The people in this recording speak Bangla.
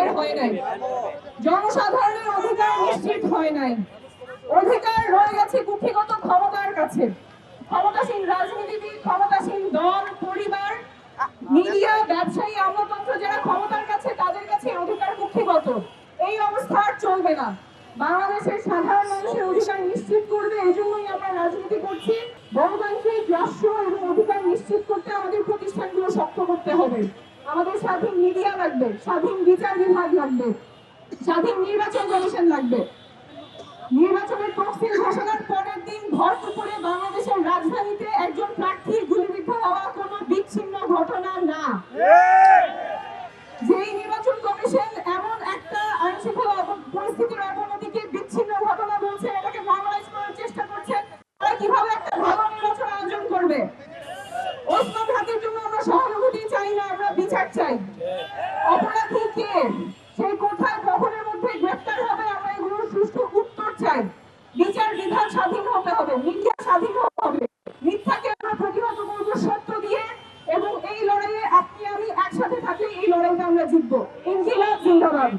আদায় হয় নাই, জনসাধারণের অধিকার নিশ্চিত হয় নাই। অধিকার রয়ে গেছে কুক্ষিগত ক্ষমতার কাছে। ক্ষমতাসীন রাজনীতিবিদ, ক্ষমতাসীন দল, পরিবার, মিডিয়া, ব্যবসায়ী, আমলাতন্ত্র যারা ক্ষমতার কাছে, তাদের কাছে অধিকার কুক্ষিগত। এই অবস্থা আর চলবে না। বাংলাদেশের সাধারণ মানুষের অধিকার নিশ্চিত করবে, এই জন্যই আমরা রাজনীতি করছি। গণতান্ত্রিক রাষ্ট্র এবং অধিকার নিশ্চিত করতে আমাদের প্রতিষ্ঠানগুলো শক্ত করতে হবে। আমাদের স্বাধীন মিডিয়া লাগবে, স্বাধীন বিচার বিভাগ লাগবে, স্বাধীন নির্বাচন কমিশন লাগবে। নির্বাচনের তফসিল ঘোষণার পরের দিন ভর দুপুরে বাংলাদেশের রাজধানীতে একজন প্রার্থীর গুলিবিদ্ধ হওয়া কোনো বিচ্ছিন্ন ঘটনা না। যেই নির্বাচন কমিশন এমন একটা আইনশৃঙ্খলা পরিস্থিতির অবনতিকে বিচ্ছিন্ন ঘটনা বলছে, এটাকে নরমালাইজ করার চেষ্টা করছে, তারা কিভাবে একটা ভালো নির্বাচন আয়োজন করবে? ওসমান হাদির জন্য আমরা সহানুভূতি চাই না, আমরা বিচার চাই। অপরাধী কে, সে কোথায় কখনের মধ্যে গ্রেফতার হবে, আমরা এগুলোর সুষ্ঠু উত্তর চাই। বিচার বিভাগ স্বাধীন হতে হবে, মিডিয়া স্বাধীন হতে হবে। মিথ্যাকে আমরা প্রতিহত করব সত্য দিয়ে, এবং এই লড়াইয়ে আপনি আমি একসাথে থাকলে এই লড়াইটা আমরা জিতবো। ইনকিলাব জিন্দাবাদ।